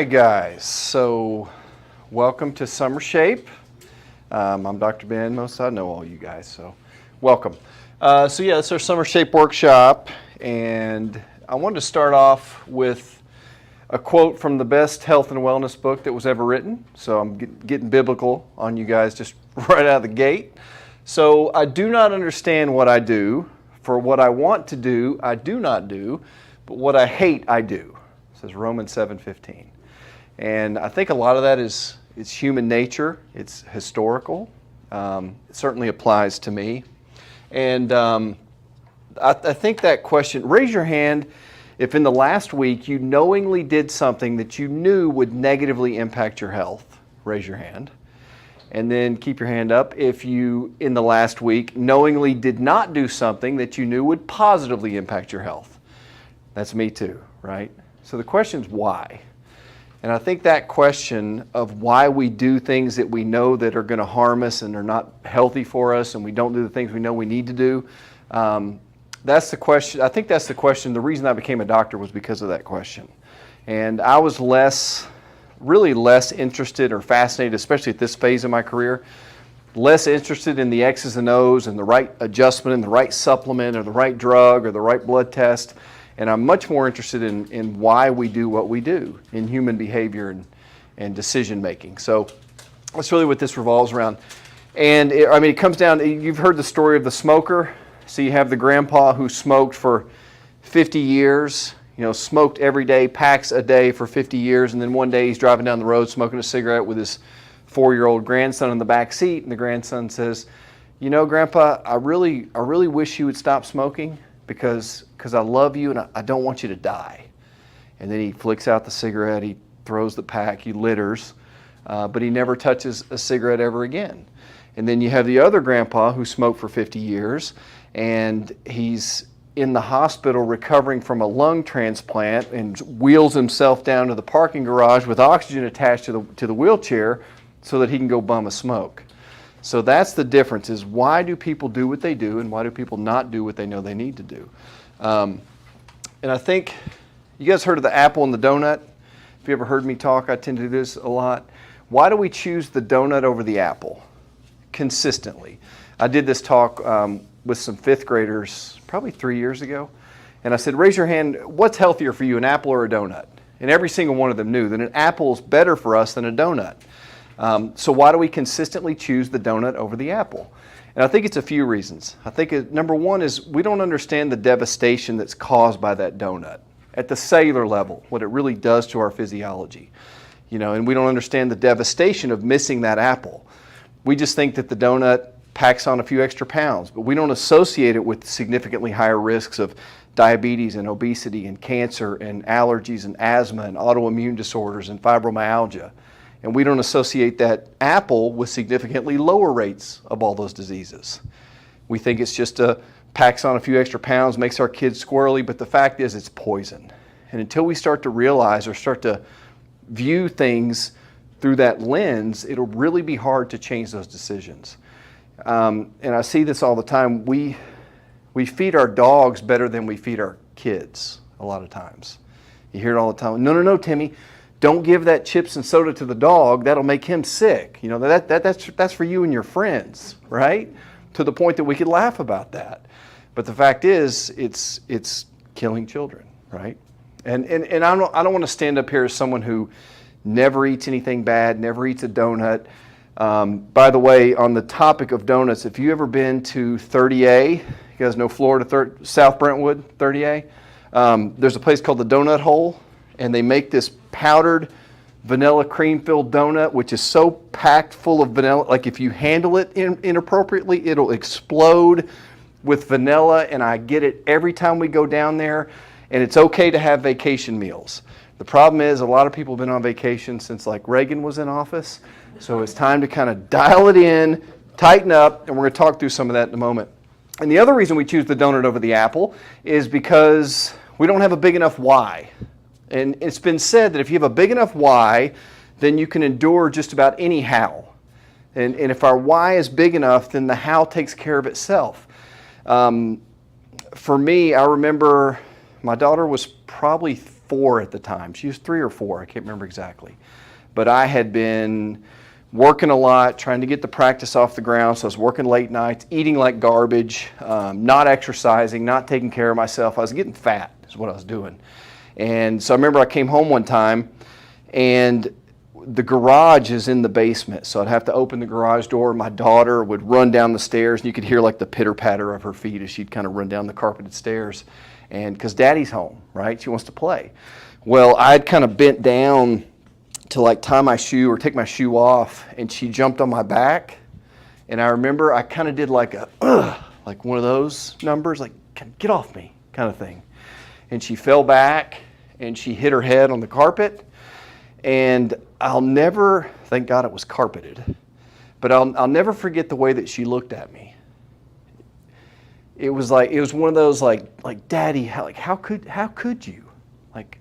right, guys, so welcome to Summer Shape. I'm Dr. Ben. Most I know all you guys, so welcome. So yeah, it's our Summer Shape workshop, and I wanted to start off with a quote from the best health and wellness book that was ever written. So I'm getting biblical on you guys just right out of the gate. So I do not understand what I do. For what I want to do, I do not do, but what I hate, I do. Says Romans 7:15. And I think a lot of that is human nature. It's historical. It certainly applies to me. And I think that question, raise your hand if in the last week you knowingly did something that you knew would negatively impact your health. Raise your hand. And then keep your hand up if you, in the last week, knowingly did not do something that you knew would positively impact your health. That's me too, right? So the question is why? And I think that question of why we do things that we know that are going to harm us and are not healthy for us, and we don't do the things we know we need to do, that's the question. I think that's the question. The reason I became a doctor was because of that question. And I was really less interested or fascinated, especially at this phase of my career, less interested in the X's and O's and the right adjustment and the right supplement or the right drug or the right blood test. And I'm much more interested in why we do what we do in human behavior and decision making. So that's really what this revolves around. And it comes down to, you've heard the story of the smoker. So you have the grandpa who smoked for 50 years, smoked every day, packs a day for 50 years, and then one day he's driving down the road smoking a cigarette with his 4-year-old grandson in the back seat, and the grandson says, Grandpa, I really wish you would stop smoking because I love you and I don't want you to die. And then he flicks out the cigarette, he throws the pack, he litters, but he never touches a cigarette ever again. And then you have the other grandpa who smoked for 50 years, and he's in the hospital recovering from a lung transplant and wheels himself down to the parking garage with oxygen attached to the wheelchair so that he can go bum a smoke. So that's the difference, is why do people do what they do and why do people not do what they know they need to do? And I think, you guys heard of the apple and the donut? If you ever heard me talk, I tend to do this a lot. Why do we choose the donut over the apple consistently? I did this talk with some 5th graders probably 3 years ago. And I said, raise your hand, what's healthier for you, an apple or a donut? And every single one of them knew that an apple is better for us than a donut. So why do we consistently choose the donut over the apple? And I think it's a few reasons. I think number one is we don't understand the devastation that's caused by that donut at the cellular level, what it really does to our physiology. And we don't understand the devastation of missing that apple. We just think that the donut packs on a few extra pounds, but we don't associate it with significantly higher risks of diabetes and obesity and cancer and allergies and asthma and autoimmune disorders and fibromyalgia. And we don't associate that apple with significantly lower rates of all those diseases. We think it's just packs on a few extra pounds, makes our kids squirrely, but the fact is it's poison. And until we start to realize or start to view things through that lens, it'll really be hard to change those decisions. And I see this all the time. We feed our dogs better than we feed our kids a lot of times. You hear it all the time. No, Timmy, don't give that chips and soda to the dog. That'll make him sick. That's for you and your friends, right? To the point that we could laugh about that. But the fact is, it's killing children, right? And I don't want to stand up here as someone who never eats anything bad, never eats a donut. By the way, on the topic of donuts, if you ever been to 30A, you guys know Florida, South Brentwood, 30A, there's a place called the Donut Hole, and they make this powdered vanilla cream-filled donut, which is so packed full of vanilla, like if you handle it inappropriately, it'll explode with vanilla, and I get it every time we go down there, and it's okay to have vacation meals. The problem is a lot of people have been on vacation since like Reagan was in office, so it's time to kind of dial it in, tighten up, and we're going to talk through some of that in a moment. And the other reason we choose the donut over the apple is because we don't have a big enough why. And it's been said that if you have a big enough why, then you can endure just about any how. And if our why is big enough, then the how takes care of itself. For me, I remember my daughter was probably 4 at the time. She was 3 or 4, I can't remember exactly. But I had been working a lot, trying to get the practice off the ground, so I was working late nights, eating like garbage, not exercising, not taking care of myself. I was getting fat is what I was doing. And so I remember I came home one time, and the garage is in the basement, so I'd have to open the garage door. My daughter would run down the stairs, and you could hear like the pitter-patter of her feet as she'd kind of run down the carpeted stairs. And because Daddy's home, right? She wants to play. Well, I'd kind of bent down to like tie my shoe or take my shoe off, and she jumped on my back. And I remember I kind of did like a, like one of those numbers, like, get off me kind of thing. And she fell back, and she hit her head on the carpet. And I'll never, thank God it was carpeted, but I'll never forget the way that she looked at me. It was one of those like Daddy, how could you? Like,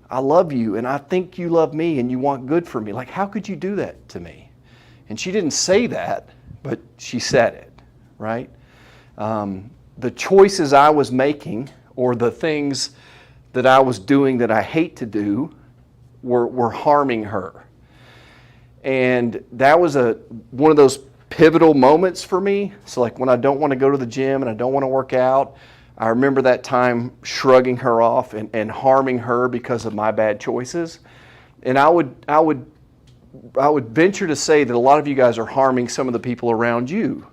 I love you, and I think you love me, and you want good for me. Like, how could you do that to me? And she didn't say that, but she said it, right? The choices I was making, or the things that I was doing that I hate to do, were harming her. And that was one of those pivotal moments for me. So like when I don't want to go to the gym and I don't want to work out, I remember that time shrugging her off and harming her because of my bad choices. And I would venture to say that a lot of you guys are harming some of the people around you.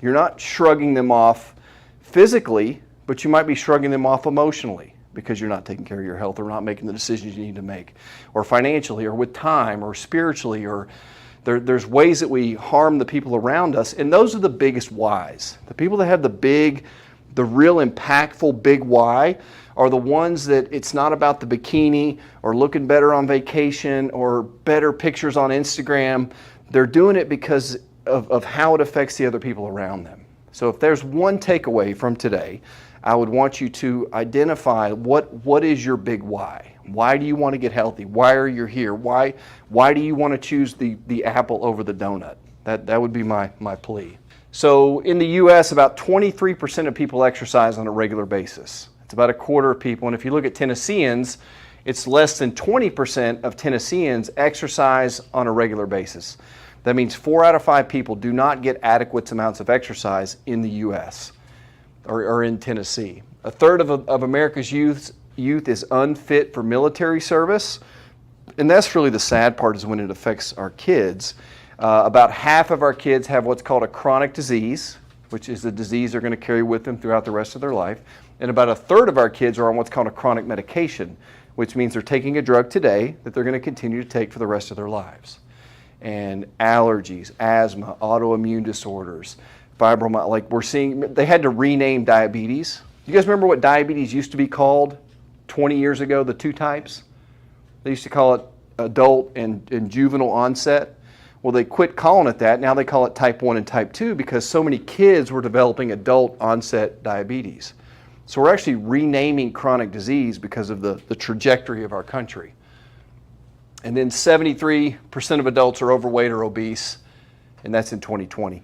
You're not shrugging them off physically, but you might be shrugging them off emotionally, because you're not taking care of your health or not making the decisions you need to make, or financially, or with time, or spiritually, or there's ways that we harm the people around us. And those are the biggest whys. The people that have the real impactful big why are the ones that it's not about the bikini or looking better on vacation or better pictures on Instagram. They're doing it because of how it affects the other people around them. So if there's one takeaway from today, I would want you to identify what is your big why. Why do you want to get healthy? Why are you here? Why do you want to choose the apple over the donut? That would be my plea. So in the U.S., about 23% of people exercise on a regular basis. It's about a quarter of people. And if you look at Tennesseans, it's less than 20% of Tennesseans exercise on a regular basis. That means 4 out of 5 people do not get adequate amounts of exercise in the U.S. or in Tennessee. A third of America's youth is unfit for military service. And that's really the sad part, is when it affects our kids. About half of our kids have what's called a chronic disease, which is a disease they're going to carry with them throughout the rest of their life. And about a third of our kids are on what's called a chronic medication, which means they're taking a drug today that they're going to continue to take for the rest of their lives. And allergies, asthma, autoimmune disorders, fibromyalgia, like we're seeing, they had to rename diabetes. You guys remember what diabetes used to be called 20 years ago, the 2 types? They used to call it adult and juvenile onset. Well, they quit calling it that. Now they call it type 1 and type 2 because so many kids were developing adult onset diabetes. So we're actually renaming chronic disease because of the trajectory of our country. And then 73% of adults are overweight or obese, and that's in 2020.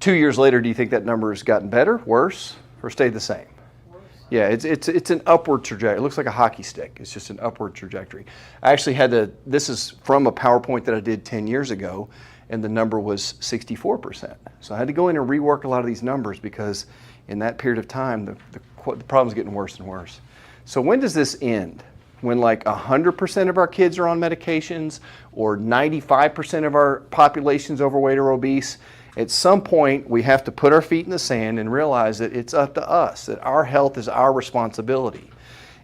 2 years later, do you think that number has gotten better, worse, or stayed the same? Worse. Yeah, it's an upward trajectory. It looks like a hockey stick. It's just an upward trajectory. I actually this is from a PowerPoint that I did 10 years ago, and the number was 64%. So I had to go in and rework a lot of these numbers because in that period of time, the problem's getting worse and worse. So when does this end? When like 100% of our kids are on medications, or 95% of our population's overweight or obese? At some point, we have to put our feet in the sand and realize that it's up to us, that our health is our responsibility.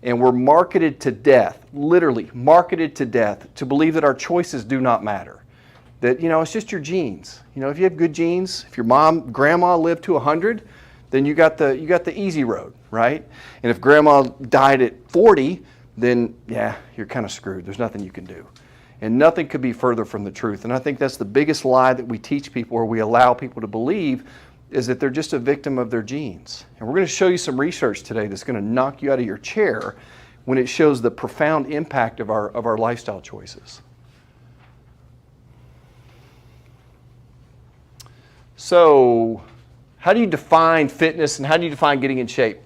And we're marketed to death, literally marketed to death, to believe that our choices do not matter. That, it's just your genes. If you have good genes, if your grandma lived to 100, then you got the easy road, right? And if grandma died at 40, then yeah, you're kind of screwed. There's nothing you can do. And nothing could be further from the truth. And I think that's the biggest lie that we teach people, or we allow people to believe, is that they're just a victim of their genes. And we're going to show you some research today that's going to knock you out of your chair when it shows the profound impact of our lifestyle choices. So, how do you define fitness and how do you define getting in shape?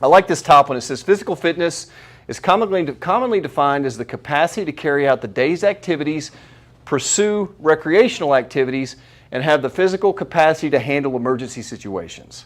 I like this top one. It says physical fitness is commonly defined as the capacity to carry out the day's activities, pursue recreational activities, and have the physical capacity to handle emergency situations.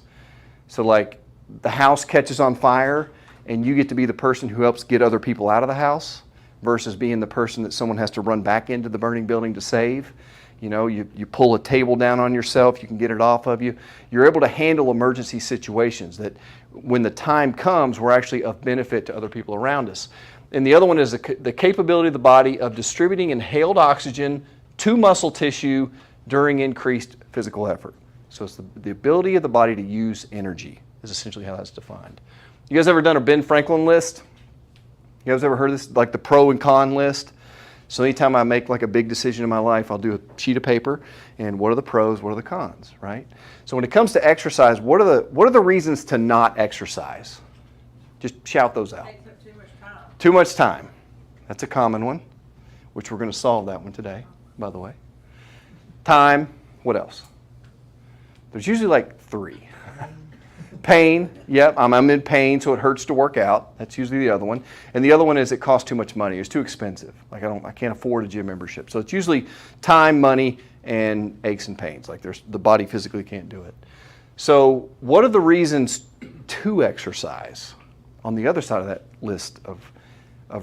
So like the house catches on fire and you get to be the person who helps get other people out of the house versus being the person that someone has to run back into the burning building to save. You know, you pull a table down on yourself, you can get it off of you. You're able to handle emergency situations that when the time comes, we're actually of benefit to other people around us. And the other one is the capability of the body of distributing inhaled oxygen to muscle tissue during increased physical effort. So it's the ability of the body to use energy is essentially how that's defined. You guys ever done a Ben Franklin list? You guys ever heard this, like the pro and con list? So anytime I make like a big decision in my life, I'll do a sheet of paper and what are the pros, what are the cons, right? So when it comes to exercise, what are the reasons to not exercise? Just shout those out. Takes up too much time. Too much time. That's a common one, which we're going to solve that one today, by the way. Time, what else? There's usually like 3. Pain, yep, I'm in pain, so it hurts to work out. That's usually the other one. And the other one is it costs too much money. It's too expensive. Like I can't afford a gym membership. So it's usually time, money, and aches and pains. Like the body physically can't do it. So what are the reasons to exercise on the other side of that list of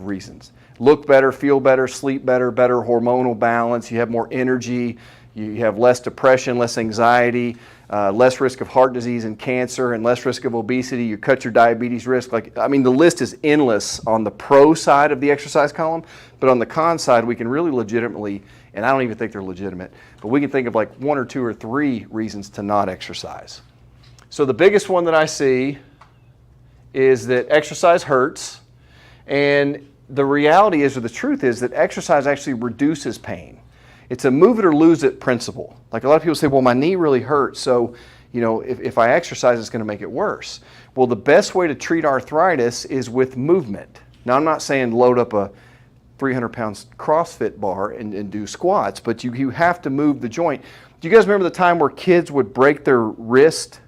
reasons? Look better, feel better, sleep better, better hormonal balance, you have more energy, you have less depression, less anxiety, less risk of heart disease and cancer, and less risk of obesity. You cut your diabetes risk. The list is endless on the pro side of the exercise column, but on the con side, we can really legitimately, and I don't even think they're legitimate, but we can think of like 1 or 2 or 3 reasons to not exercise. So the biggest one that I see is that exercise hurts, and the reality is, or the truth is, that exercise actually reduces pain. It's a move it or lose it principle. Like a lot of people say, well, my knee really hurts, so if I exercise, it's going to make it worse. Well, the best way to treat arthritis is with movement. Now, I'm not saying load up a 300-pound CrossFit bar and do squats, but you have to move the joint. Do you guys remember the time where kids would break their wrist?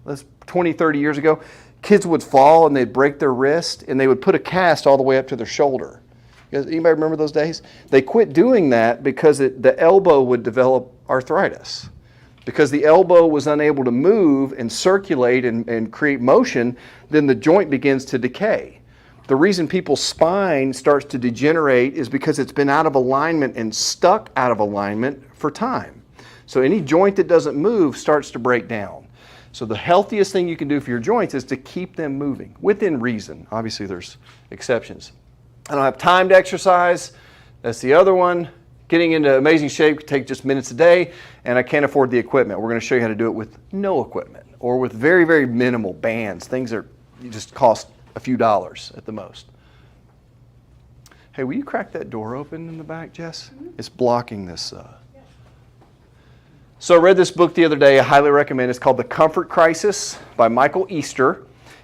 That's 20, 30 years ago. Kids would fall and they'd break their wrist, and they would put a cast all the way up to their shoulder. Anybody remember those days? They quit doing that because the elbow would develop arthritis. Because the elbow was unable to move and circulate and create motion, then the joint begins to decay. The reason people's spine starts to degenerate is because it's been out of alignment and stuck out of alignment for time. So any joint that doesn't move starts to break down. So the healthiest thing you can do for your joints is to keep them moving, within reason. Obviously there's exceptions. I don't have time to exercise. That's the other one. Getting into amazing shape can take just minutes a day, and I can't afford the equipment. We're going to show you how to do it with no equipment or with very, very minimal bands, things that just cost a few dollars at the most. Hey, will you crack that door open in the back, Jess? It's blocking this. So I read this book the other day. I highly recommend it. It's called The Comfort Crisis by Michael Easter.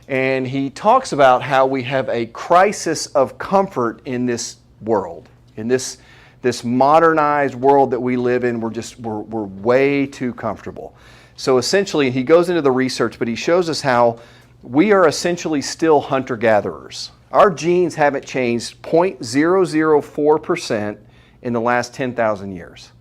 And he talks about how we have a crisis of comfort in this world, in this modernized world that we live in. We're way too comfortable. So essentially, he goes into the research, but he shows us how we are essentially still hunter-gatherers. Our genes haven't changed 0.004% in the last 10,000 years.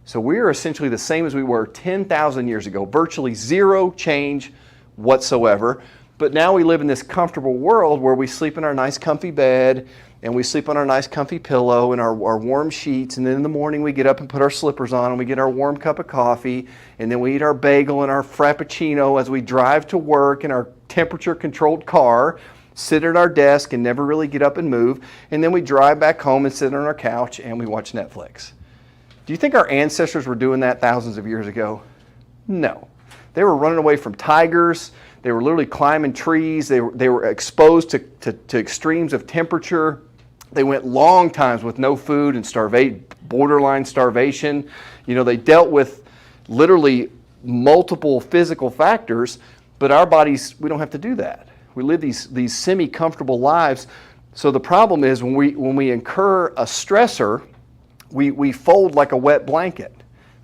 So we are essentially the same as we were 10,000 years ago, virtually zero change whatsoever. But now we live in this comfortable world where we sleep in our nice comfy bed and we sleep on our nice comfy pillow and our warm sheets, and then in the morning we get up and put our slippers on and we get our warm cup of coffee, and then we eat our bagel and our frappuccino as we drive to work in our temperature controlled car, sit at our desk and never really get up and move, and then we drive back home and sit on our couch and we watch Netflix. Do you think our ancestors were doing that thousands of years ago? No. They were running away from tigers. They were literally climbing trees. They were exposed to extremes of temperature. They went long times with no food and borderline starvation. They dealt with literally multiple physical factors, but our bodies, we don't have to do that. We live these semi-comfortable lives. So the problem is when we incur a stressor, we fold like a wet blanket.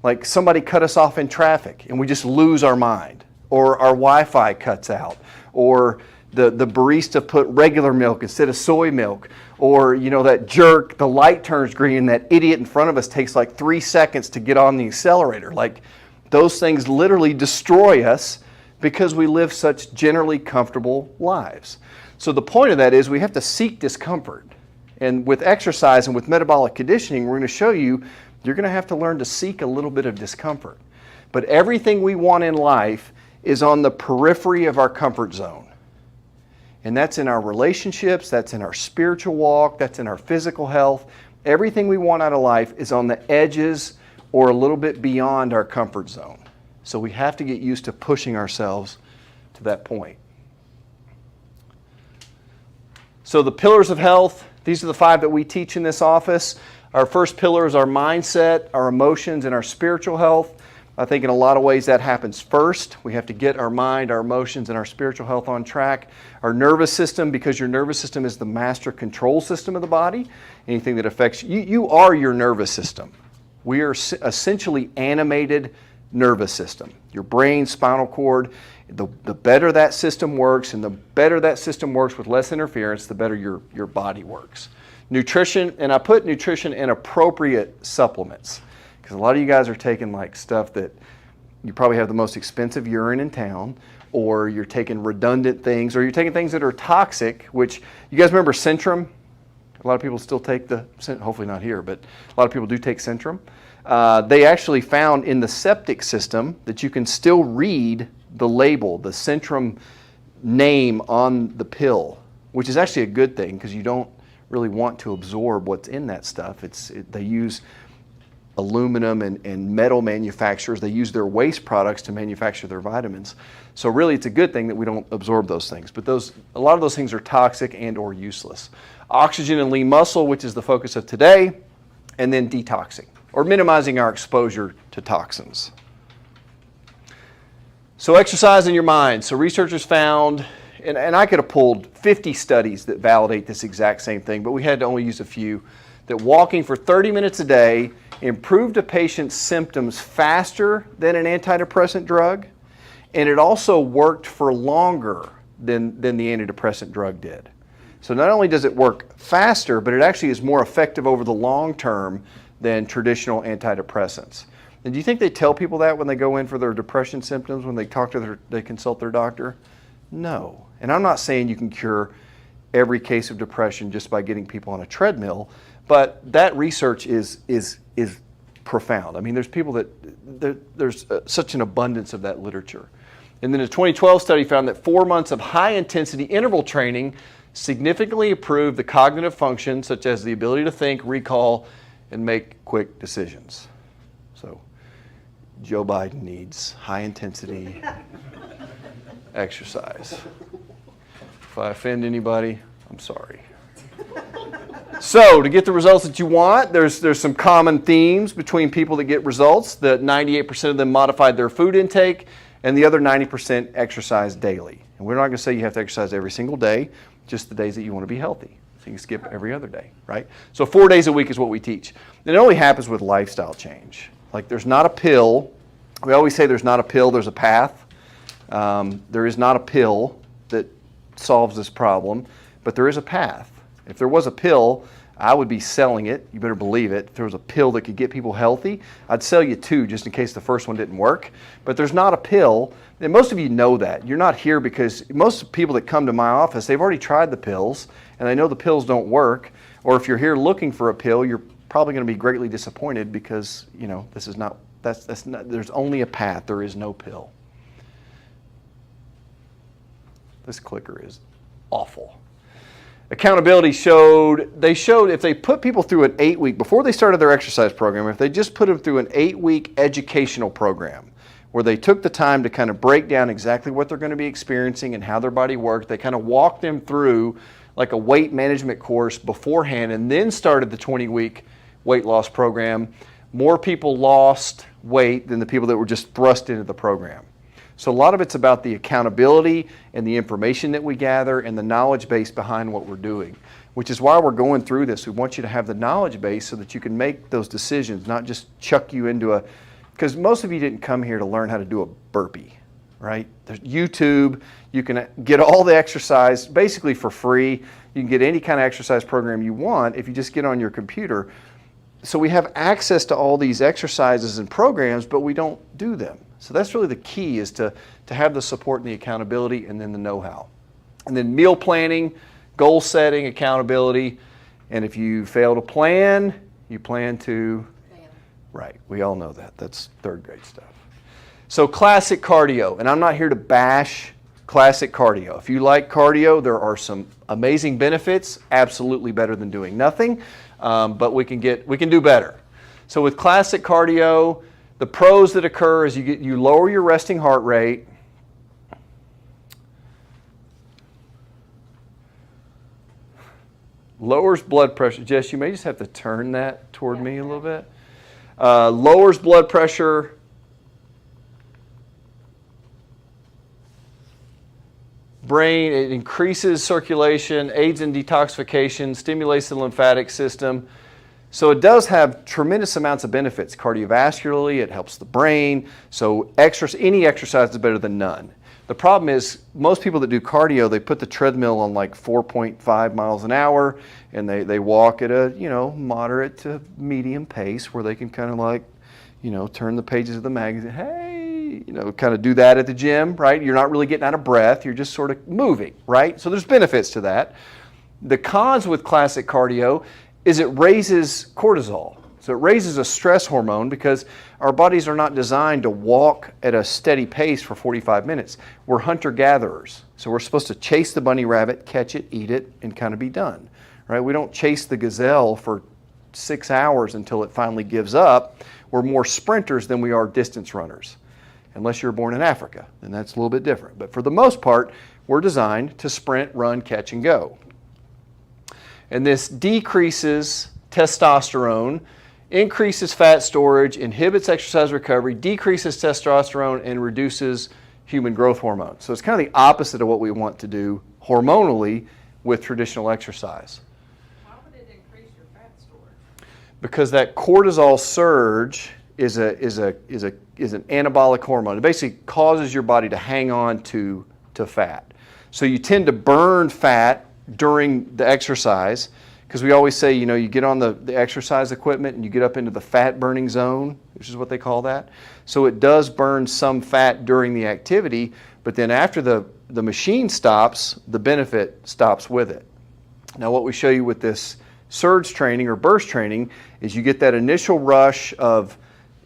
Like somebody cut us off in traffic and we just lose our mind. Or our Wi-Fi cuts out, or the barista put regular milk instead of soy milk, or that jerk, the light turns green, and that idiot in front of us takes like 3 seconds to get on the accelerator. Like, those things literally destroy us because we live such generally comfortable lives. So the point of that is we have to seek discomfort. And with exercise and with metabolic conditioning, we're going to show you you're going to have to learn to seek a little bit of discomfort. But everything we want in life is on the periphery of our comfort zone. And that's in our relationships, that's in our spiritual walk, that's in our physical health. Everything we want out of life is on the edges or a little bit beyond our comfort zone. So we have to get used to pushing ourselves to that point. So the pillars of health, these are the 5 that we teach in this office. Our first pillar is our mindset, our emotions, and our spiritual health. I think in a lot of ways that happens first. We have to get our mind, our emotions, and our spiritual health on track. Our nervous system, because your nervous system is the master control system of the body. Anything that affects you, you are your nervous system. We are essentially animated nervous system. Your brain, spinal cord, the better that system works, and the better that system works with less interference, the better your body works. Nutrition, and I put nutrition in appropriate supplements, because a lot of you guys are taking like stuff that you probably have the most expensive urine in town, or you're taking redundant things, or you're taking things that are toxic, which, you guys remember Centrum? A lot of people still take hopefully not here, but a lot of people do take Centrum. They actually found in the septic system that you can still read the label, the Centrum name on the pill, which is actually a good thing because you don't really want to absorb what's in that stuff. They use aluminum and metal manufacturers. They use their waste products to manufacture their vitamins. So really it's a good thing that we don't absorb those things. But a lot of those things are toxic and or useless. Oxygen and lean muscle, which is the focus of today, and then detoxing, or minimizing our exposure to toxins. So exercise in your mind. So researchers found, and I could have pulled 50 studies that validate this exact same thing, but we had to only use a few, that walking for 30 minutes a day improved a patient's symptoms faster than an antidepressant drug, and it also worked for longer than the antidepressant drug did. So not only does it work faster, but it actually is more effective over the long term than traditional antidepressants. And do you think they tell people that when they go in for their depression symptoms, when they they consult their doctor? No. And I'm not saying you can cure every case of depression just by getting people on a treadmill, but that research is profound. I mean, there's such an abundance of that literature. And then a 2012 study found that 4 months of high-intensity interval training significantly improved the cognitive functions, such as the ability to think, recall, and make quick decisions. So Joe Biden needs high-intensity exercise. If I offend anybody, I'm sorry. So to get the results that you want, there's some common themes between people that get results. That 98% of them modified their food intake, and the other 90% exercise daily. And we're not going to say you have to exercise every single day, just the days that you want to be healthy. So you can skip every other day, right? So 4 days a week is what we teach. And it only happens with lifestyle change. Like, there's not a pill. We always say there's not a pill, there's a path. There is not a pill that solves this problem, but there is a path. If there was a pill, I would be selling it. You better believe it. If there was a pill that could get people healthy, I'd sell you 2 just in case the first one didn't work. But there's not a pill, and most of you know that. You're not here because most people that come to my office, they've already tried the pills, and they know the pills don't work. Or if you're here looking for a pill, you're probably going to be greatly disappointed because, this is not, that's not, there's only a path. There is no pill. This clicker is awful. Accountability showed if they put people through an 8-week, before they started their exercise program, if they just put them through an 8-week educational program where they took the time to kind of break down exactly what they're going to be experiencing and how their body worked, they kind of walked them through like a weight management course beforehand and then started the 20-week weight loss program, more people lost weight than the people that were just thrust into the program. So a lot of it's about the accountability and the information that we gather and the knowledge base behind what we're doing, which is why we're going through this. We want you to have the knowledge base so that you can make those decisions, not just chuck you into because most of you didn't come here to learn how to do a burpee. right? There's YouTube. You can get all the exercise basically for free. You can get any kind of exercise program you want if you just get on your computer. So we have access to all these exercises and programs, but we don't do them. So that's really the key, is to have the support and the accountability, and then the know-how. And then meal planning, goal setting, accountability. And if you fail to plan, you plan to fail. Right, we all know that. That's third grade stuff. So classic cardio, and I'm not here to bash classic cardio. If you like cardio, there are some amazing benefits, absolutely better than doing nothing, but we can do better. So with classic cardio, the pros that occur is you lower your resting heart rate. Lowers blood pressure. Jess, you may just have to turn that toward me a little bit. Lowers blood pressure. Brain, it increases circulation, aids in detoxification, stimulates the lymphatic system. So it does have tremendous amounts of benefits. Cardiovascularly, it helps the brain. So any exercise is better than none. The problem is, most people that do cardio, they put the treadmill on like 4.5 miles an hour, and they walk at a moderate to medium pace, where they can kind of like, turn the pages of the magazine. Hey, kind of do that at the gym, right? You're not really getting out of breath. You're just sort of moving, right? So there's benefits to that. The cons with classic cardio is it raises cortisol. So it raises a stress hormone, because our bodies are not designed to walk at a steady pace for 45 minutes. We're hunter-gatherers. So we're supposed to chase the bunny rabbit, catch it, eat it, and kind of be done, right? We don't chase the gazelle for 6 hours until it finally gives up. We're more sprinters than we are distance runners. Unless you're born in Africa, then that's a little bit different. But for the most part, we're designed to sprint, run, catch, and go. And this decreases testosterone, increases fat storage, inhibits exercise recovery, decreases testosterone, and reduces human growth hormone. So it's kind of the opposite of what we want to do hormonally with traditional exercise. How would it increase your fat storage? Because that cortisol surge is an anabolic hormone. It basically causes your body to hang on to fat. So you tend to burn fat during the exercise, because we always say, you get on the exercise equipment and you get up into the fat burning zone, which is what they call that. So it does burn some fat during the activity, but then after the machine stops, the benefit stops with it. Now what we show you with this surge training or burst training is you get that initial rush of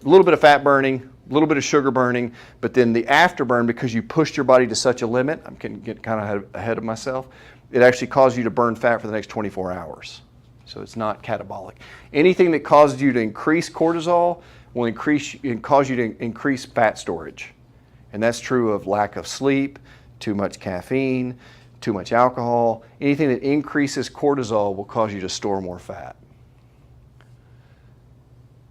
a little bit of fat burning, a little bit of sugar burning, but then the afterburn, because you pushed your body to such a limit, I'm getting kind of ahead of myself, it actually causes you to burn fat for the next 24 hours. So it's not catabolic. Anything that causes you to increase cortisol will cause you to increase fat storage. And that's true of lack of sleep, too much caffeine, too much alcohol. Anything that increases cortisol will cause you to store more fat.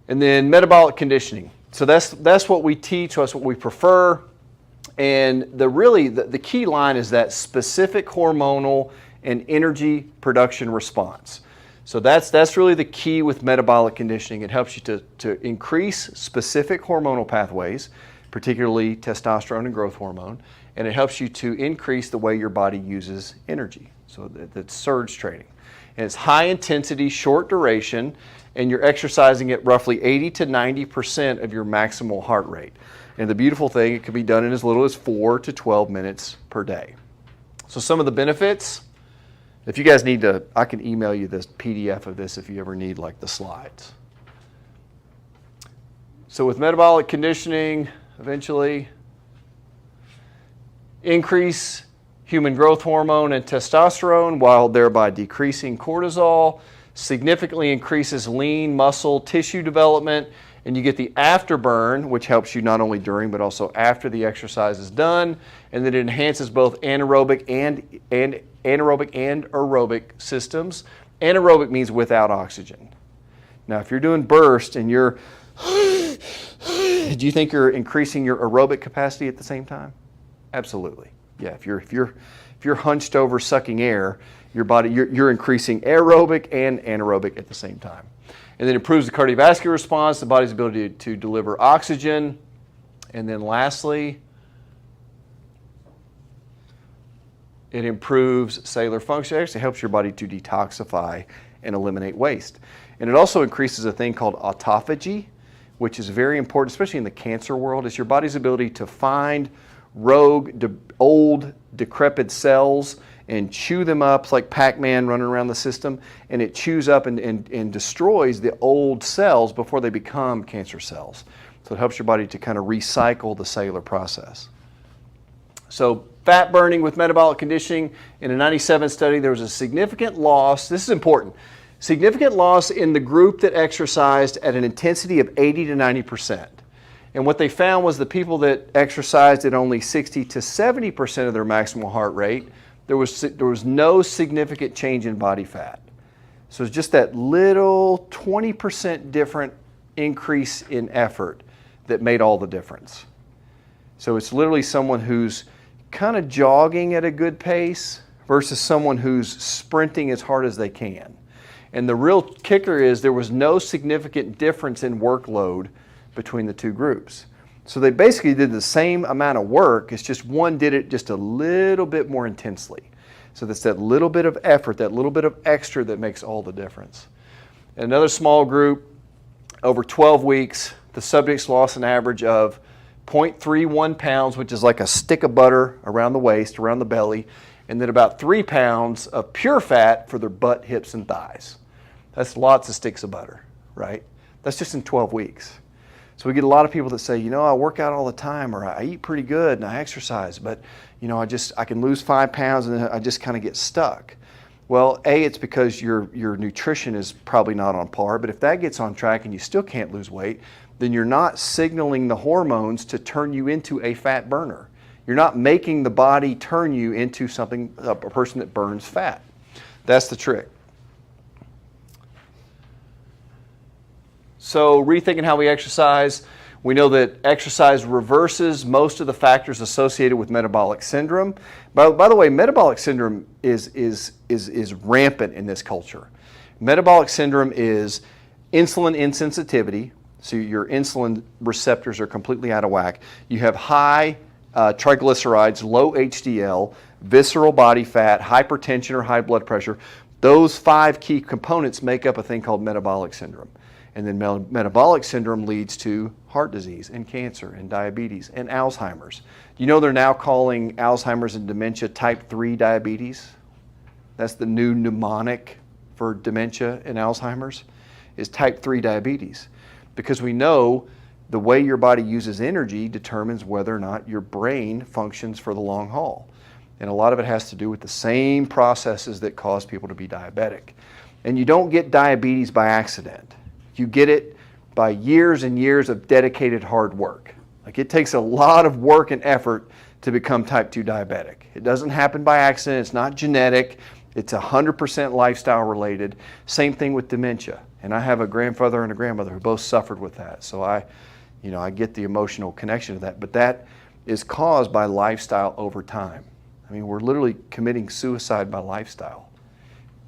And then metabolic conditioning. So that's what we teach, that's what we prefer. And the key line is that specific hormonal and energy production response. So that's really the key with metabolic conditioning. It helps you to increase specific hormonal pathways, particularly testosterone and growth hormone, and it helps you to increase the way your body uses energy. So that's surge training. And it's high intensity, short duration, and you're exercising at roughly 80 to 90% of your maximal heart rate. And the beautiful thing, it can be done in as little as 4 to 12 minutes per day. So some of the benefits, if you guys need to, I can email you this PDF of this if you ever need like the slides. So with metabolic conditioning, eventually increase human growth hormone and testosterone while thereby decreasing cortisol, significantly increases lean muscle tissue development, and you get the afterburn, which helps you not only during but also after the exercise is done, and then it enhances both anaerobic and aerobic systems. Anaerobic means without oxygen. Now, if you're doing burst and you're, do you think you're increasing your aerobic capacity at the same time? Absolutely. Yeah, if you're hunched over sucking air, you're increasing aerobic and anaerobic at the same time. And then improves the cardiovascular response, the body's ability to deliver oxygen. And then lastly, It improves cellular function. It actually helps your body to detoxify and eliminate waste. And it also increases a thing called autophagy, which is very important, especially in the cancer world. It's your body's ability to find rogue, old, decrepit cells and chew them up. It's like Pac-Man running around the system, and it chews up and destroys the old cells before they become cancer cells. So it helps your body to kind of recycle the cellular process. So fat burning with metabolic conditioning, in a 97 study, there was a significant loss. This is important. Significant loss in the group that exercised at an intensity of 80 to 90%. And what they found was the people that exercised at only 60 to 70% of their maximal heart rate, there was no significant change in body fat. So it's just that little 20% different increase in effort that made all the difference. So it's literally someone who's kind of jogging at a good pace versus someone who's sprinting as hard as they can. And the real kicker is there was no significant difference in workload between the two groups. So they basically did the same amount of work, it's just one did it just a little bit more intensely. So that's that little bit of effort, that little bit of extra that makes all the difference. Another small group, over 12 weeks, the subjects lost an average of 0.31 pounds, which is like a stick of butter around the waist, around the belly, and then about 3 pounds of pure fat for their butt, hips, and thighs. That's lots of sticks of butter, right? That's just in 12 weeks. So we get a lot of people that say, you know, I work out all the time, or I eat pretty good and I exercise, but you know, I can lose 5 pounds and then I just kind of get stuck. Well, A, it's because your nutrition is probably not on par, but if that gets on track and you still can't lose weight, then you're not signaling the hormones to turn you into a fat burner. You're not making the body turn you into a person that burns fat. That's the trick. So rethinking how we exercise, we know that exercise reverses most of the factors associated with metabolic syndrome. By the way, metabolic syndrome is rampant in this culture. Metabolic syndrome is insulin insensitivity, so your insulin receptors are completely out of whack. You have high triglycerides, low HDL, visceral body fat, hypertension or high blood pressure. Those 5 key components make up a thing called metabolic syndrome. And then metabolic syndrome leads to heart disease and cancer and diabetes and Alzheimer's. You know they're now calling Alzheimer's and dementia type 3 diabetes? That's the new mnemonic for dementia and Alzheimer's, is type 3 diabetes. Because we know the way your body uses energy determines whether or not your brain functions for the long haul. And a lot of it has to do with the same processes that cause people to be diabetic. And you don't get diabetes by accident. You get it by years and years of dedicated hard work. Like it takes a lot of work and effort to become type 2 diabetic. It doesn't happen by accident. It's not genetic. It's 100% lifestyle related. Same thing with dementia. And I have a grandfather and a grandmother who both suffered with that. So I get the emotional connection to that. But that is caused by lifestyle over time. I mean, we're literally committing suicide by lifestyle.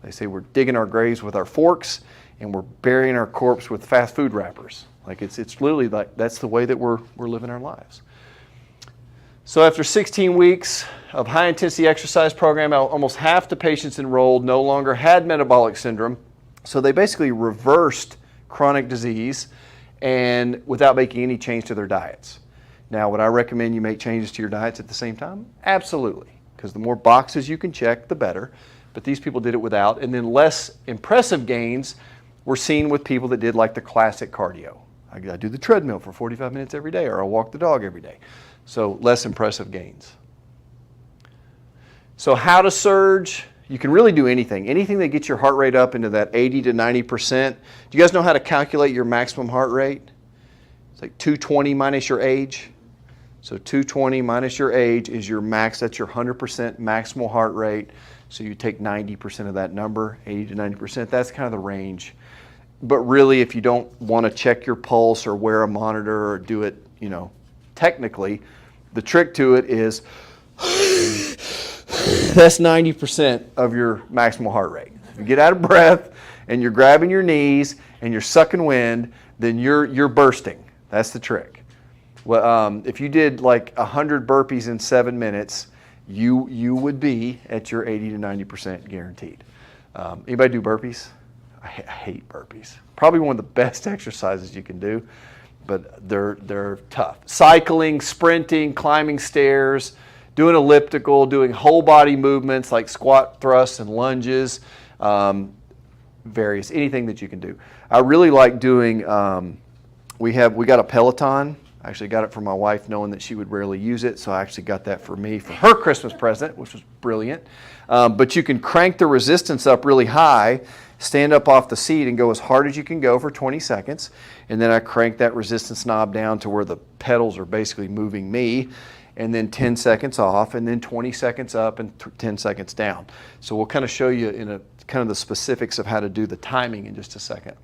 They say we're digging our graves with our forks and we're burying our corpse with fast food wrappers. Like it's literally like that's the way that we're living our lives. So after 16 weeks of high intensity exercise program, almost half the patients enrolled no longer had metabolic syndrome. So they basically reversed chronic disease and without making any change to their diets. Now, would I recommend you make changes to your diets at the same time? Absolutely, because the more boxes you can check, the better. But these people did it without, and then less impressive gains were seen with people that did like the classic cardio. I do the treadmill for 45 minutes every day, or I walk the dog every day. So less impressive gains. So how to surge? You can really do anything. Anything that gets your heart rate up into that 80 to 90%. Do you guys know how to calculate your maximum heart rate? It's like 220 minus your age. So 220 minus your age is your max. That's your 100% maximal heart rate. So you take 90% of that number, 80 to 90%. That's kind of the range. But really, if you don't want to check your pulse or wear a monitor or do it, technically, the trick to it is that's 90% of your maximal heart rate. If you get out of breath and you're grabbing your knees and you're sucking wind, then you're bursting. That's the trick. Well, if you did like 100 burpees in 7 minutes you would be at your 80 to 90% guaranteed. Anybody do burpees? I hate burpees. Probably one of the best exercises you can do, but they're tough. Cycling, sprinting, climbing stairs, doing elliptical, doing whole body movements like squat thrusts and lunges, anything that you can do. I really like doing, we got a Peloton. I actually got it for my wife knowing that she would rarely use it, so I actually got that for me for her Christmas present, which was brilliant. But you can crank the resistance up really high, stand up off the seat and go as hard as you can go for 20 seconds, and then I crank that resistance knob down to where the pedals are basically moving me, and then 10 seconds off, and then 20 seconds up and 10 seconds down. So we'll kind of show you in a kind of the specifics of how to do the timing in just a second.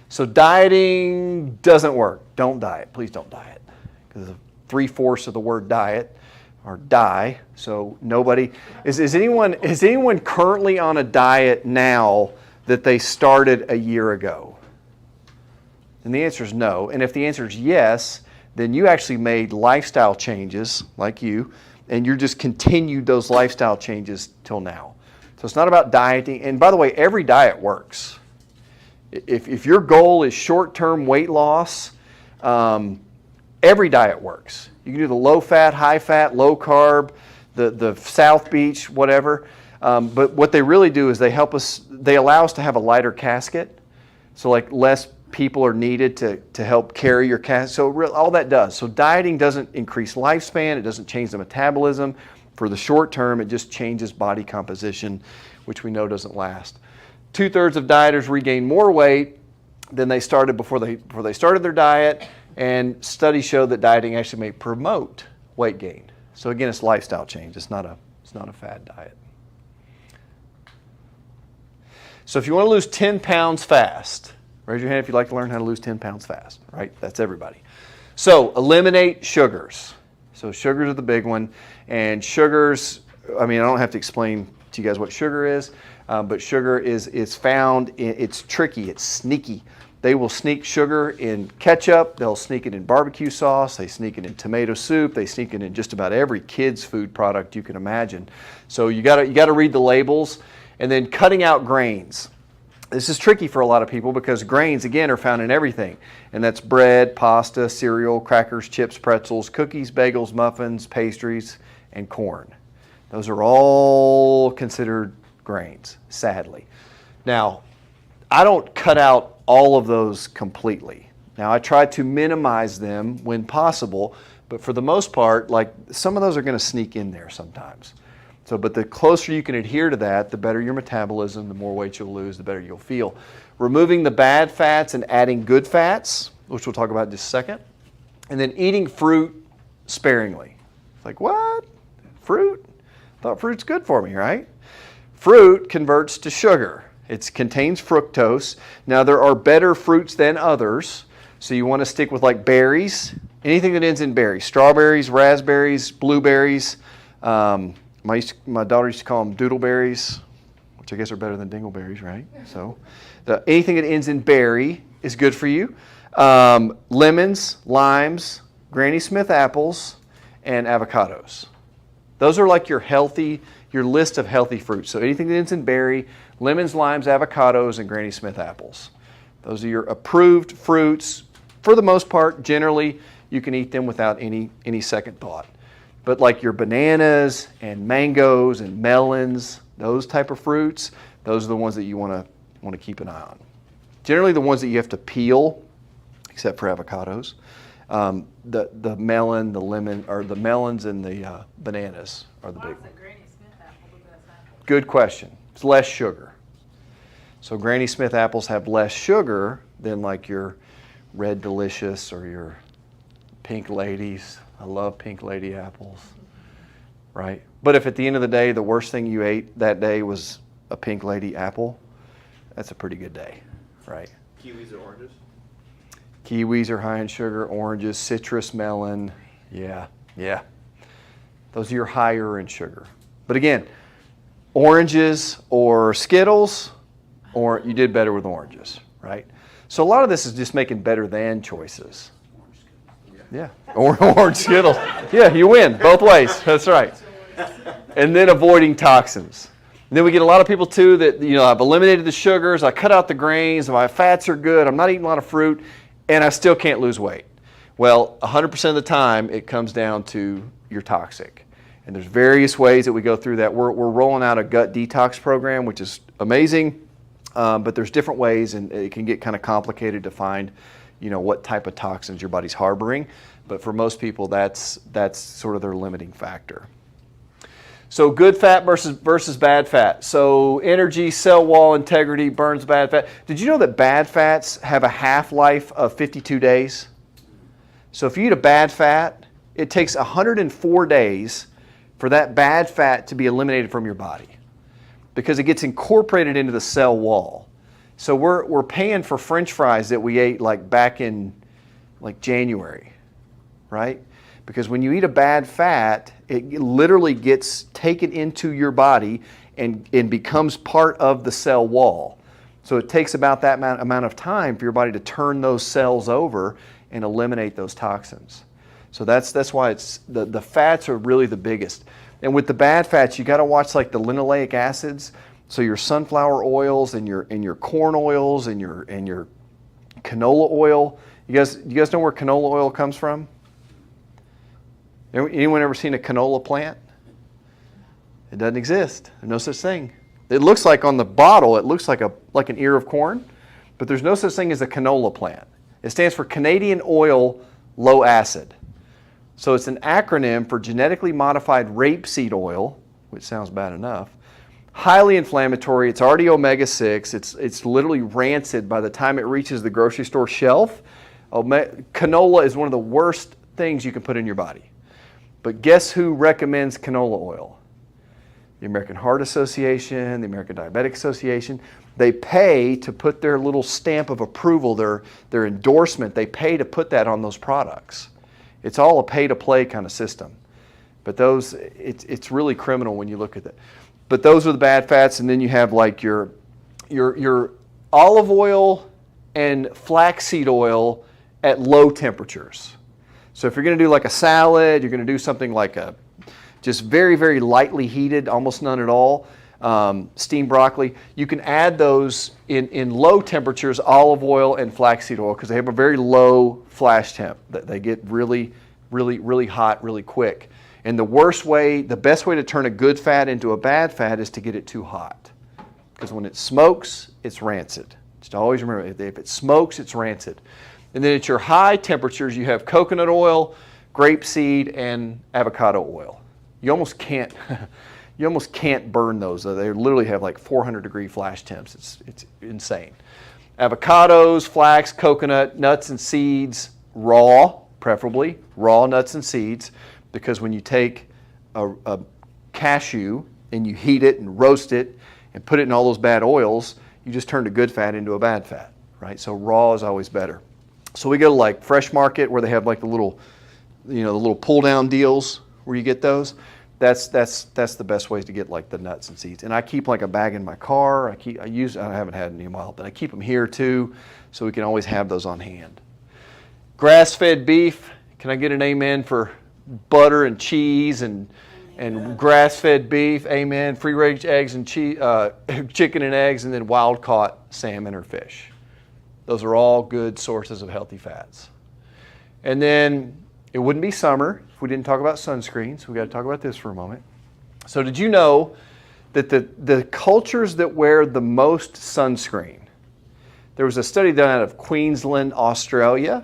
So dieting doesn't work. Don't diet. Please don't diet. Because 3/4 of the word diet are die. So nobody is anyone currently on a diet now that they started a year ago? And the answer is no. And if the answer is yes, then you actually made lifestyle changes like you, and you're just continued those lifestyle changes till now. So it's not about dieting. And by the way, every diet works. If your goal is short-term weight loss, every diet works. You can do the low-fat, high-fat, low-carb, the South Beach, whatever. But what they really do is they allow us to have a lighter casket. So like less people are needed to help carry your casket. So all that does. So dieting doesn't increase lifespan. It doesn't change the metabolism. For the short term, it just changes body composition, which we know doesn't last. 2/3 of dieters regain more weight than they started before they started their diet, and studies show that dieting actually may promote weight gain. So again, it's lifestyle change. It's not a fad diet. So if you want to lose 10 pounds fast, raise your hand if you'd like to learn how to lose 10 pounds fast, right? That's everybody. So eliminate sugars. So sugars are the big one, and sugars, I don't have to explain to you guys what sugar is. But sugar is found, it's tricky, it's sneaky. They will sneak sugar in ketchup, they'll sneak it in barbecue sauce, they sneak it in tomato soup, they sneak it in just about every kid's food product you can imagine. So you gotta read the labels, and then cutting out grains. This is tricky for a lot of people because grains, again, are found in everything. And that's bread, pasta, cereal, crackers, chips, pretzels, cookies, bagels, muffins, pastries, and corn. Those are all considered grains, sadly. Now, I don't cut out all of those completely. Now, I try to minimize them when possible, but for the most part, like some of those are going to sneak in there sometimes. So, but the closer you can adhere to that, the better your metabolism, the more weight you'll lose, the better you'll feel. Removing the bad fats and adding good fats, which we'll talk about in just a second. And then eating fruit sparingly. It's like, what? Fruit? I thought fruit's good for me, right? Fruit converts to sugar. It contains fructose. Now, there are better fruits than others, so you want to stick with like berries, anything that ends in berries, strawberries, raspberries, blueberries. My daughter used to call them doodleberries, which I guess are better than dingleberries, right? So anything that ends in berry is good for you. Lemons, limes, Granny Smith apples, and avocados. Those are like your list of healthy fruits. So anything that ends in berry, lemons, limes, avocados, and Granny Smith apples. Those are your approved fruits. For the most part, generally, you can eat them without any second thought. But like your bananas and mangoes and melons, those type of fruits, those are the ones that you want to keep an eye on. Generally, the ones that you have to peel, except for avocados, the melon, the lemon, or the melons and the bananas are the big ones. Granny Smith apple the best apple? Good question. It's less sugar. So Granny Smith apples have less sugar than like your Red Delicious or your Pink Ladies. I love Pink Lady apples, right? But if at the end of the day, the worst thing you ate that day was a Pink Lady apple, that's a pretty good day, right? Kiwis or oranges? Kiwis are high in sugar, oranges, citrus, melon, yeah. Those are your higher in sugar. But again, oranges or Skittles, or you did better with oranges, right? So a lot of this is just making better than choices. Yeah. Yeah, orange Skittles. Yeah, you win both ways. That's right. And then avoiding toxins. And then we get a lot of people too that, I've eliminated the sugars, I cut out the grains, my fats are good, I'm not eating a lot of fruit, and I still can't lose weight. Well, 100% of the time it comes down to you're toxic. And there's various ways that we go through that. We're rolling out a gut detox program, which is amazing, but there's different ways, and it can get kind of complicated to find, what type of toxins your body's harboring. But for most people, that's sort of their limiting factor. So good fat versus bad fat. So energy, cell wall integrity, burns bad fat. Did you know that bad fats have a half-life of 52 days? So if you eat a bad fat, it takes 104 days for that bad fat to be eliminated from your body because it gets incorporated into the cell wall. So we're paying for French fries that we ate back in January, right? Because when you eat a bad fat, it literally gets taken into your body and becomes part of the cell wall. So it takes about that amount of time for your body to turn those cells over and eliminate those toxins. So that's why it's the fats are really the biggest. And with the bad fats, you got to watch the linoleic acids. So your sunflower oils and your corn oils and your canola oil. You guys know where canola oil comes from? Anyone ever seen a canola plant? It doesn't exist. There's no such thing. It looks like on the bottle, it looks like an ear of corn, but there's no such thing as a canola plant. It stands for Canadian Oil Low Acid. So it's an acronym for genetically modified rapeseed oil, which sounds bad enough. Highly inflammatory. It's already omega-6. It's literally rancid by the time it reaches the grocery store shelf. Canola is one of the worst things you can put in your body. But guess who recommends canola oil? The American Heart Association, the American Diabetic Association. They pay to put their little stamp of approval, their endorsement, they pay to put that on those products. It's all a pay-to-play kind of system. But it's really criminal when you look at it. But those are the bad fats, and then you have your olive oil and flaxseed oil at low temperatures. So if you're going to do a salad, you're going to do something just very, very lightly heated, almost none at all, steamed broccoli, you can add those in low temperatures, olive oil and flaxseed oil, because they have a very low flash temp. They get really, really, really hot really quick. And the best way to turn a good fat into a bad fat is to get it too hot. Because when it smokes, it's rancid. Just always remember, if it smokes, it's rancid. And then at your high temperatures, you have coconut oil, grapeseed, and avocado oil. You almost can't burn those. They literally have 400-degree flash temps. It's insane. Avocados, flax, coconut, nuts and seeds, raw, preferably raw nuts and seeds, because when you take a cashew and you heat it and roast it and put it in all those bad oils, you just turned a good fat into a bad fat, right? So raw is always better. So we go to Fresh Market where they have the little pull down deals where you get those. That's the best ways to get the nuts and seeds. And I keep a bag in my car. I haven't had any in a while, but I keep them here too, so we can always have those on hand. Grass-fed beef. Can I get an amen for butter and cheese and grass-fed beef? Amen. Free-range eggs and cheese, chicken and eggs, and then wild-caught salmon or fish. Those are all good sources of healthy fats. And then it wouldn't be summer if we didn't talk about sunscreen, so we got to talk about this for a moment. So did you know that the cultures that wear the most sunscreen, there was a study done out of Queensland, Australia,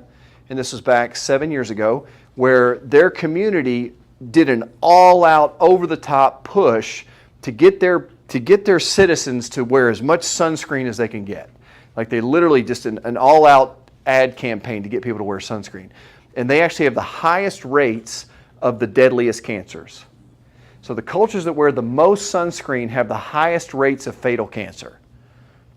and this was back 7 years ago, where their community did an all-out, over-the-top push to get their citizens to wear as much sunscreen as they can get. They literally just an all-out ad campaign to get people to wear sunscreen. And they actually have the highest rates of the deadliest cancers. So the cultures that wear the most sunscreen have the highest rates of fatal cancer.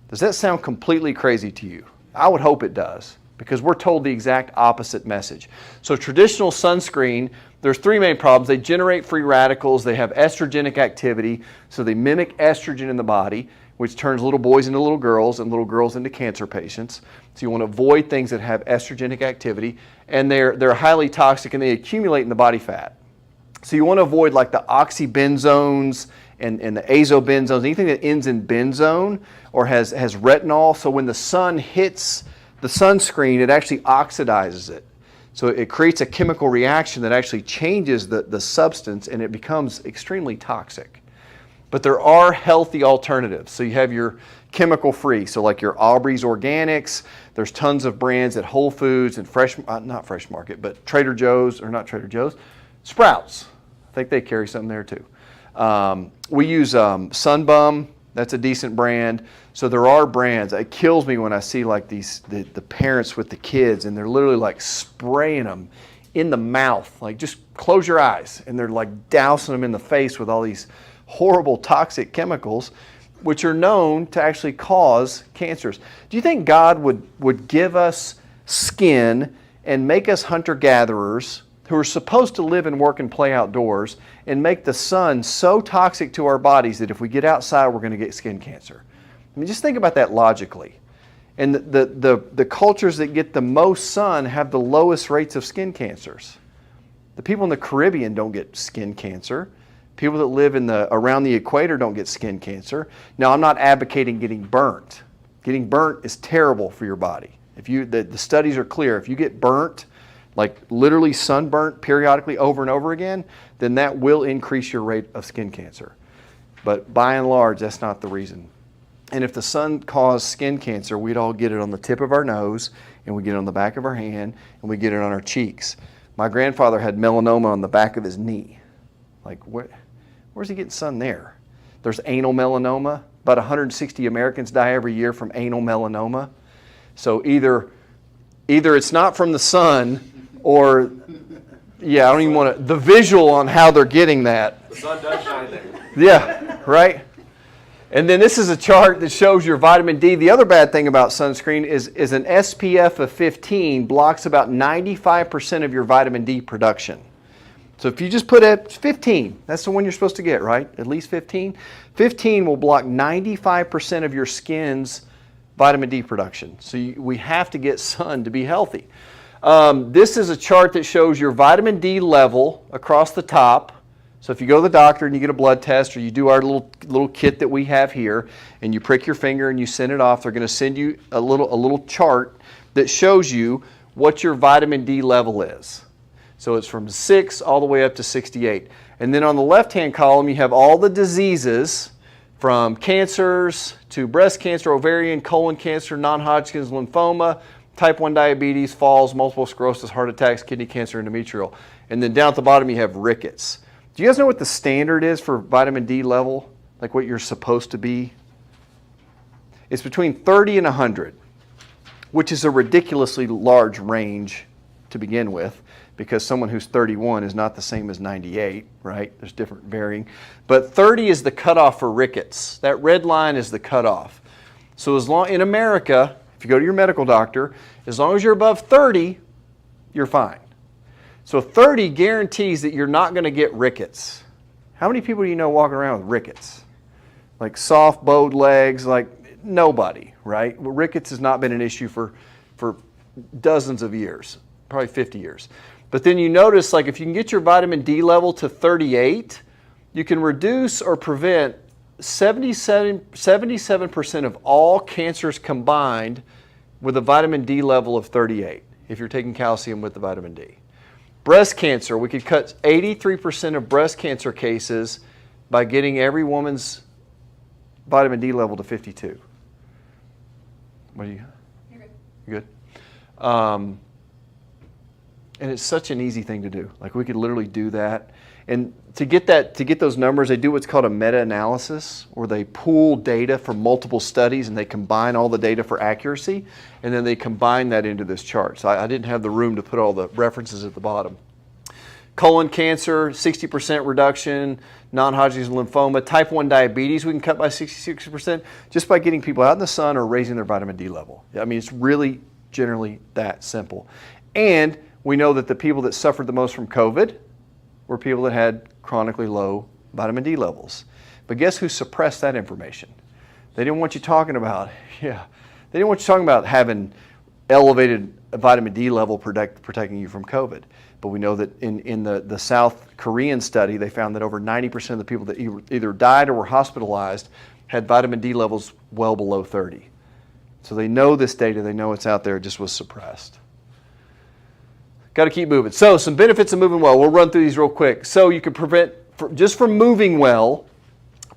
Does that sound completely crazy to you? I would hope it does, because we're told the exact opposite message. So traditional sunscreen, there's three main problems. They generate free radicals, they have estrogenic activity, so they mimic estrogen in the body, which turns little boys into little girls and little girls into cancer patients. So you want to avoid things that have estrogenic activity, and they're highly toxic and they accumulate in the body fat. So you want to avoid like the oxybenzones and the azobenzones, anything that ends in benzone or has retinol. So when the sun hits the sunscreen, it actually oxidizes it. So it creates a chemical reaction that actually changes the substance, and it becomes extremely toxic. But there are healthy alternatives. So you have your chemical-free, so like your Aubrey's Organics. There's tons of brands at Whole Foods and not Fresh Market, but Trader Joe's, or not Trader Joe's, Sprouts. I think they carry something there too. We use Sunbum. That's a decent brand. So there are brands. It kills me when I see like the parents with the kids, and they're literally like spraying them in the mouth. Like, just close your eyes, and they're like dousing them in the face with all these horrible toxic chemicals, which are known to actually cause cancers. Do you think God would give us skin and make us hunter-gatherers who are supposed to live and work and play outdoors, and make the sun so toxic to our bodies that if we get outside, we're going to get skin cancer? I mean, just think about that logically. And the cultures that get the most sun have the lowest rates of skin cancers. The people in the Caribbean don't get skin cancer. People that live around the equator don't get skin cancer. Now, I'm not advocating getting burnt. Getting burnt is terrible for your body. The studies are clear. If you get burnt, like literally sunburnt periodically over and over again, then that will increase your rate of skin cancer. But by and large, that's not the reason. And if the sun caused skin cancer, we'd all get it on the tip of our nose, and we get it on the back of our hand, and we get it on our cheeks. My grandfather had melanoma on the back of his knee. Like, where's he getting sun there? There's anal melanoma. About 160 Americans die every year from anal melanoma. So either it's not from the sun, or, yeah, I don't even want to, the visual on how they're getting that. The sun does shine there. Yeah, right? And then this is a chart that shows your vitamin D. The other bad thing about sunscreen is an SPF of 15 blocks about 95% of your vitamin D production. So if you just put at 15, that's the one you're supposed to get, right? At least 15. 15 will block 95% of your skin's vitamin D production. So we have to get sun to be healthy. This is a chart that shows your vitamin D level across the top. So if you go to the doctor and you get a blood test, or you do our little kit that we have here, and you prick your finger and you send it off, they're going to send you a little chart that shows you what your vitamin D level is. So it's from 6 all the way up to 68. And then on the left-hand column, you have all the diseases, from cancers to breast cancer, ovarian, colon cancer, non-Hodgkin's lymphoma, type 1 diabetes, falls, multiple sclerosis, heart attacks, kidney cancer, endometrial. And then down at the bottom you have rickets. Do you guys know what the standard is for vitamin D level? Like what you're supposed to be? It's between 30 and 100, which is a ridiculously large range to begin with, because someone who's 31 is not the same as 98, right? There's different varying. But 30 is the cutoff for rickets. That red line is the cutoff. So as long in America, if you go to your medical doctor, as long as you're above 30, you're fine. So 30 guarantees that you're not going to get rickets. How many people do you know walking around with rickets? Like soft bowed legs, like nobody, right? Well, rickets has not been an issue for dozens of years, probably 50 years. But then you notice, like, if you can get your vitamin D level to 38, you can reduce or prevent 77% of all cancers combined with a vitamin D level of 38 if you're taking calcium with the vitamin D. Breast cancer, we could cut 83% of breast cancer cases by getting every woman's vitamin D level to 52. What are you? You're good. You good? And it's such an easy thing to do. Like, we could literally do that. And to get those numbers, they do what's called a meta-analysis, where they pool data from multiple studies and they combine all the data for accuracy, and then they combine that into this chart. So I didn't have the room to put all the references at the bottom. Colon cancer, 60% reduction, non-Hodgkin's lymphoma, type 1 diabetes we can cut by 66% just by getting people out in the sun or raising their vitamin D level. I mean, it's really generally that simple. And we know that the people that suffered the most from COVID were people that had chronically low vitamin D levels. But guess who suppressed that information? They didn't want you talking about, yeah, they didn't want you talking about having elevated vitamin D level protecting you from COVID. But we know that in the South Korean study, they found that over 90% of the people that either died or were hospitalized had vitamin D levels well below 30. So they know this data, they know it's out there, it just was suppressed. Got to keep moving. So some benefits of moving well. We'll run through these real quick. So you can prevent, just from moving well,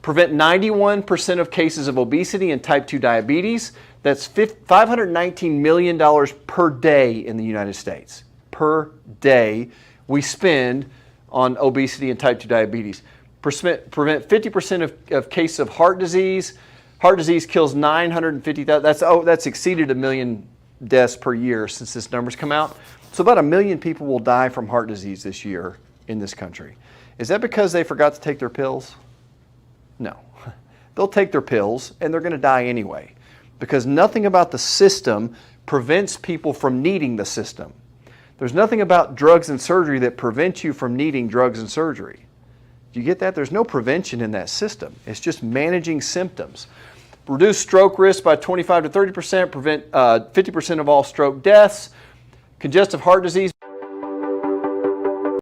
prevent 91% of cases of obesity and type 2 diabetes. That's $519 million per day in the United States. Per day we spend on obesity and type 2 diabetes. Prevent 50% of cases of heart disease. Heart disease kills 950,000. That's exceeded 1 million deaths per year since this number's come out. So about 1 million people will die from heart disease this year in this country. Is that because they forgot to take their pills? No. They'll take their pills and they're going to die anyway, because nothing about the system prevents people from needing the system. There's nothing about drugs and surgery that prevents you from needing drugs and surgery. Do you get that? There's no prevention in that system. It's just managing symptoms. Reduce stroke risk by 25 to 30%, prevent 50% of all stroke deaths. Congestive heart disease